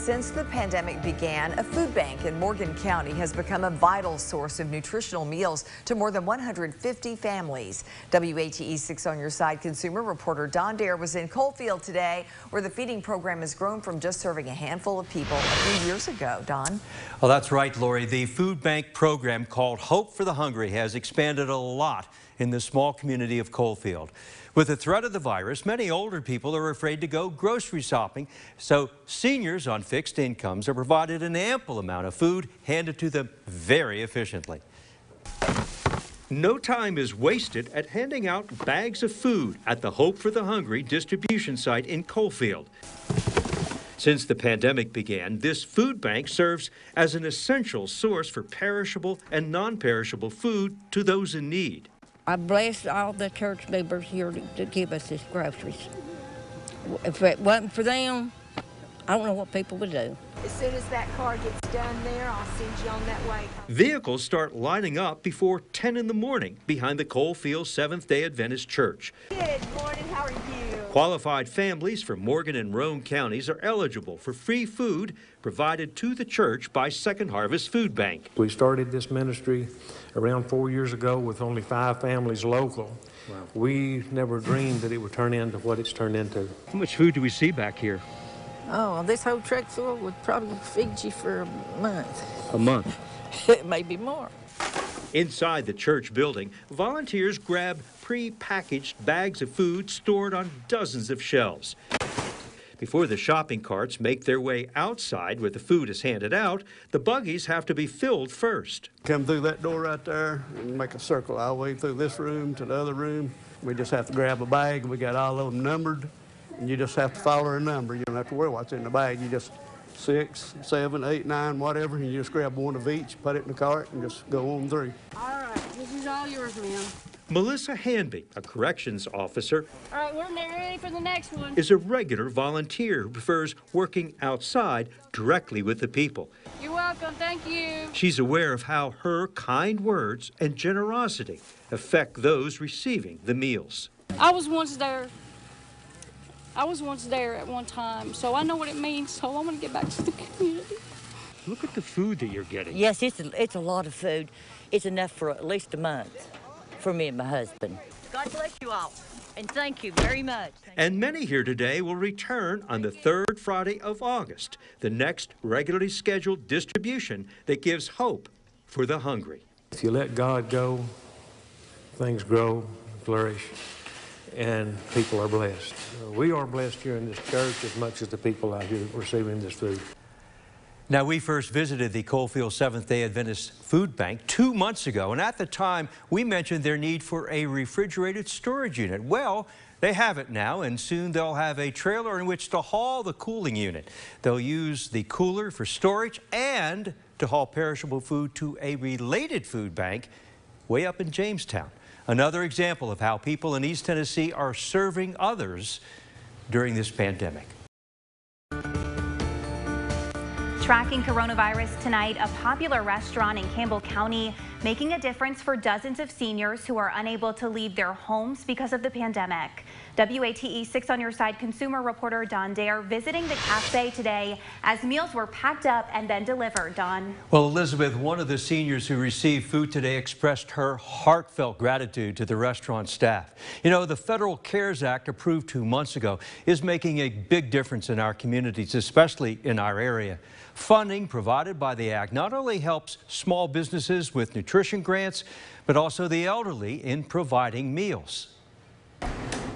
Since the pandemic began, a food bank in Morgan County has become a vital source of nutritional meals to more than 150 families. WATE 6 on Your Side consumer reporter Don Dare was in Coalfield today, where the feeding program has grown from just serving a handful of people a few years ago. Don? Well, that's right, Lori. The food bank program called Hope for the Hungry has expanded a lot in the small community of Coalfield. With the threat of the virus, many older people are afraid to go grocery shopping, so seniors on fixed incomes are provided an ample amount of food handed to them very efficiently. No time is wasted at handing out bags of food at the Hope for the Hungry distribution site in Coalfield. Since the pandemic began, this food bank serves as an essential source for perishable and non-perishable food to those in need. I bless all the church members here to give us these groceries. If it wasn't for them, I don't know what people would do. As soon as that car gets done there, I'll send you on that way. Vehicles start lining up before 10 in the morning behind the Coalfield Seventh-day Adventist Church. Good morning, how are you? Qualified families from Morgan and Roane counties are eligible for free food provided to the church by Second Harvest Food Bank. We started this ministry around 4 years ago with only 5 families local. Wow. We never dreamed that it would turn into what it's turned into. How much food do we see back here? Oh, this whole truck full would probably feed you for a month. A month? Maybe more. Inside the church building, volunteers grab pre-packaged bags of food stored on dozens of shelves. Before the shopping carts make their way outside where the food is handed out, the buggies have to be filled first. Come through that door right there and make a circle all the way through this room to the other room. We just have to grab a bag, and we got all of them numbered, and you just have to follow a number. You don't have to worry what's in the bag. You just 6, 7, 8, 9, whatever, and you just grab one of each, put it in the cart, and just go on through. All right, this is all yours, ma'am. Melissa Hanby, a corrections officer, All right, we're ready for the next one. is a regular volunteer who prefers working outside directly with the people. You're welcome, thank you. She's aware of how her kind words and generosity affect those receiving the meals. I was once there at one time, so I know what it means, so I want to get back to the community. Look at the food that you're getting. Yes, it's a lot of food. It's enough for at least a month for me and my husband. God bless you all, and thank you very much. And many here today will return on the 3rd Friday of August, the next regularly scheduled distribution that gives hope for the hungry. If you let God go, things grow, flourish, and people are blessed. We are blessed here in this church as much as the people out here receiving this food. Now, we first visited the Coalfield Seventh-day Adventist Food Bank 2 months ago, and at the time, we mentioned their need for a refrigerated storage unit. Well, they have it now, and soon they'll have a trailer in which to haul the cooling unit. They'll use the cooler for storage and to haul perishable food to a related food bank way up in Jamestown. Another example of how people in East Tennessee are serving others during this pandemic. Tracking coronavirus tonight, a popular restaurant in Campbell County making a difference for dozens of seniors who are unable to leave their homes because of the pandemic. WATE 6 on Your Side consumer reporter Don Dare visiting the cafe today as meals were packed up and then delivered. Don? Well, Elizabeth, one of the seniors who received food today expressed her heartfelt gratitude to the restaurant staff. You know, the Federal CARES Act, approved 2 months ago, is making a big difference in our communities, especially in our area. Funding provided by the Act not only helps small businesses with nutrition grants, but also the elderly in providing meals.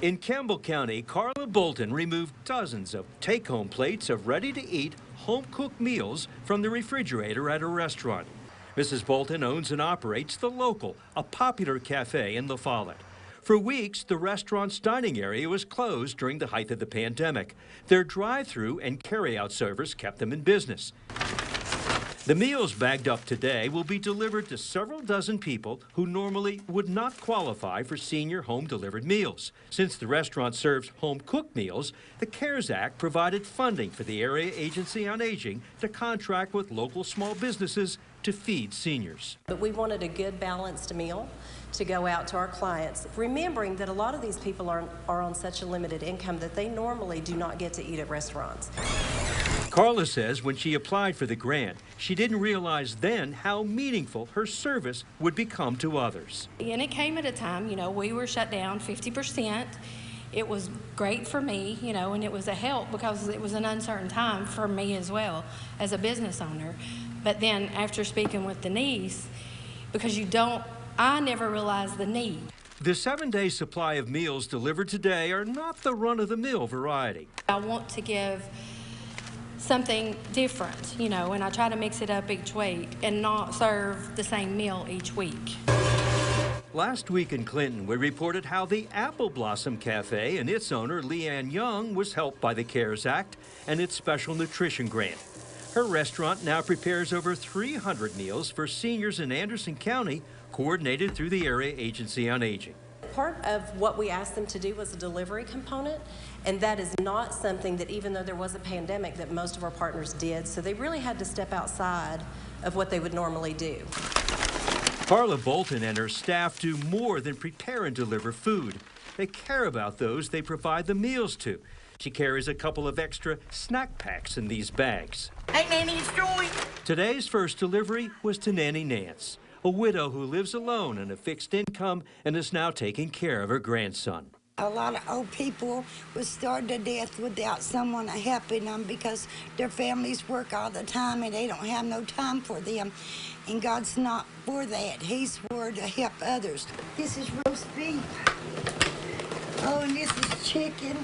In Campbell County, Carla Bolton removed dozens of take-home plates of ready-to-eat, home-cooked meals from the refrigerator at a restaurant. Mrs. Bolton owns and operates The Local, a popular cafe in La Follette. For weeks, the restaurant's dining area was closed during the height of the pandemic. Their drive-through and carry-out service kept them in business. The meals bagged up today will be delivered to several dozen people who normally would not qualify for senior home-delivered meals. Since the restaurant serves home-cooked meals, the CARES Act provided funding for the Area Agency on Aging to contract with local small businesses to feed seniors. But we wanted a good balanced meal to go out to our clients, remembering that a lot of these people are on such a limited income that they normally do not get to eat at restaurants. Carla says when she applied for the grant, she didn't realize then how meaningful her service would become to others. And it came at a time, we were shut down 50%. It was great for me, and it was a help because it was an uncertain time for me as well as a business owner. But then after speaking with Denise, because I never realized the need. The 7-day supply of meals delivered today are not the run-of-the-mill variety. I want to give something different, and I try to mix it up each week and not serve the same meal each week. Last week in Clinton, we reported how the Apple Blossom Cafe and its owner, Leanne Young, was helped by the CARES Act and its special nutrition grant. Her restaurant now prepares over 300 meals for seniors in Anderson County, coordinated through the Area Agency on Aging. Part of what we asked them to do was a delivery component, and that is not something that, even though there was a pandemic, that most of our partners did. So they really had to step outside of what they would normally do. Carla Bolton and her staff do more than prepare and deliver food. They care about those they provide the meals to. She carries a couple of extra snack packs in these bags. Hey, Nanny, it's Joy. Today's first delivery was to Nanny Nance, a widow who lives alone on a fixed income and is now taking care of her grandson. A lot of old people would starve to death without someone helping them because their families work all the time and they don't have no time for them. And God's not for that. He's for to help others. This is roast beef. Oh, and this is chicken.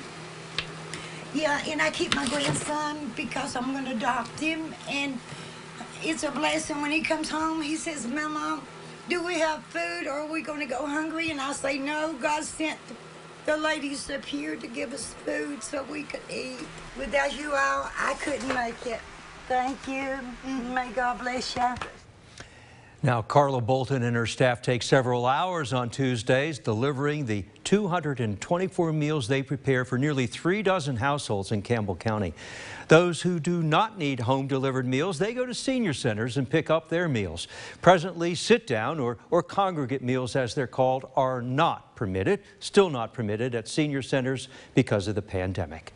Yeah, and I keep my grandson because I'm going to adopt him. And it's a blessing when he comes home. He says, Mama, do we have food or are we going to go hungry? And I say, no, God sent the ladies up here to give us food so we could eat. Without you all, I couldn't make it. Thank you. May God bless you. Now, Carla Bolton and her staff take several hours on Tuesdays delivering the 224 meals they prepare for nearly 3 dozen households in Campbell County. Those who do not need home-delivered meals, they go to senior centers and pick up their meals. Presently, sit-down or congregate meals, as they're called, are not permitted, still not permitted at senior centers because of the pandemic.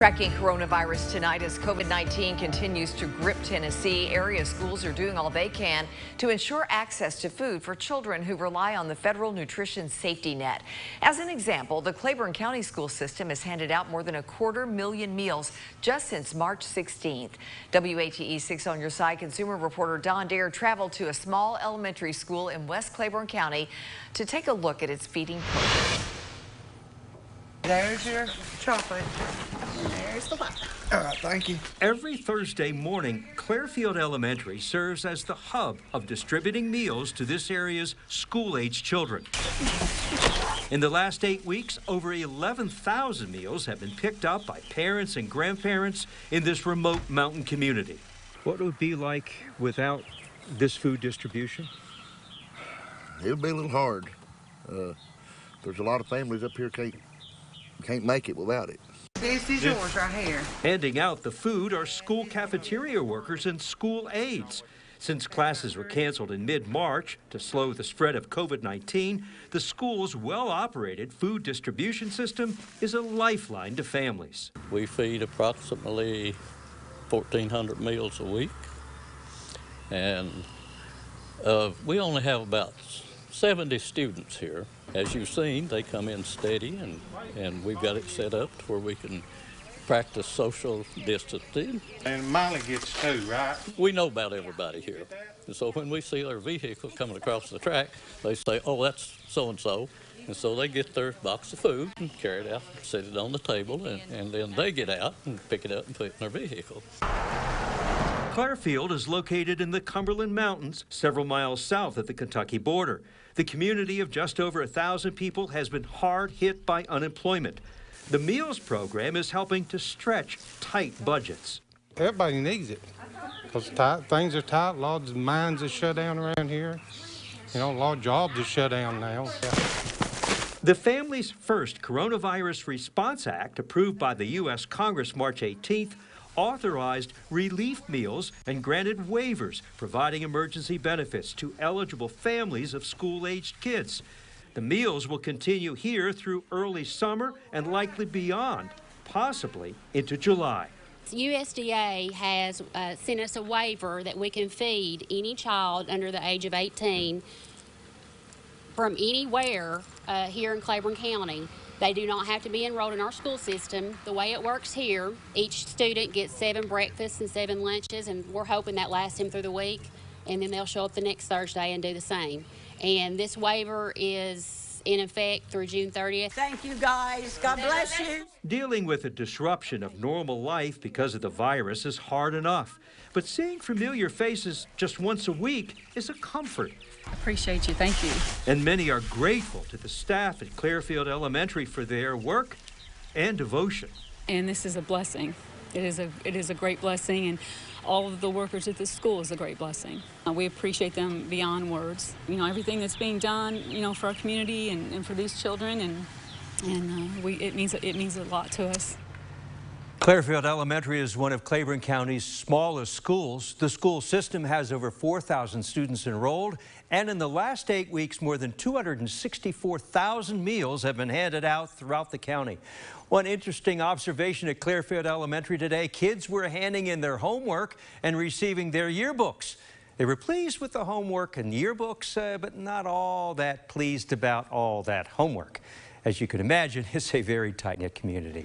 Tracking coronavirus tonight as COVID-19 continues to grip Tennessee. Area schools are doing all they can to ensure access to food for children who rely on the federal nutrition safety net. As an example, the Claiborne County school system has handed out more than 250,000 meals just since March 16th. WATE 6 on your side consumer reporter Don Dare traveled to a small elementary school in West Claiborne County to take a look at its feeding program. There's your chocolate. There's the pie. All right, thank you. Every Thursday morning, Clairfield Elementary serves as the hub of distributing meals to this area's school-age children. In the last 8 weeks, over 11,000 meals have been picked up by parents and grandparents in this remote mountain community. What would it be like without this food distribution? It would be a little hard. There's a lot of families up here can't make it without it. This is yours right here. Handing out the food are school cafeteria workers and school aides. Since classes were canceled in mid-March to slow the spread of COVID-19, the school's well-operated food distribution system is a lifeline to families. We feed approximately 1,400 meals a week, and we only have about 70 students here. As you've seen, they come in steady, and we've got it set up to where we can practice social distancing. And Molly gets two, right? We know about everybody here. And so when we see their vehicle coming across the track, they say, oh, that's so-and-so. And so they get their box of food and carry it out, set it on the table, and then they get out and pick it up and put it in their vehicle. Clairfield is located in the Cumberland Mountains, several miles south of the Kentucky border. The community of just over 1,000 people has been hard hit by unemployment. The meals program is helping to stretch tight budgets. Everybody needs it because things are tight. A lot of mines are shut down around here. You know, a lot of jobs are shut down now. The Families First Coronavirus Response Act, approved by the U.S. Congress March 18th, authorized relief meals and granted waivers providing emergency benefits to eligible families of school-aged kids. The meals will continue here through early summer and likely beyond, possibly into July. Yes, USDA has sent us a waiver that we can feed any child under the age of 18 from anywhere here in Claiborne County. They do not have to be enrolled in our school system. The way it works here, each student gets 7 breakfasts and 7 lunches, and we're hoping that lasts them through the week, and then they'll show up the next Thursday and do the same. And this waiver is in effect through June 30th. Thank you, guys. God bless you. Dealing with a disruption of normal life because of the virus is hard enough, but seeing familiar faces just once a week is a comfort. Appreciate you. Thank you. And many are grateful to the staff at Clairfield Elementary for their work and devotion. And this is a blessing. It is a great blessing, and all of the workers at this school is a great blessing. We appreciate them beyond words. You know, everything that's being done, you know, for our community and for these children, and it means a lot to us. Clairfield Elementary is one of Claiborne County's smallest schools. The school system has over 4,000 students enrolled, and in the last 8 weeks, more than 264,000 meals have been handed out throughout the county. One interesting observation at Clairfield Elementary today, kids were handing in their homework and receiving their yearbooks. They were pleased with the homework and yearbooks, but not all that pleased about all that homework. As you can imagine, it's a very tight-knit community.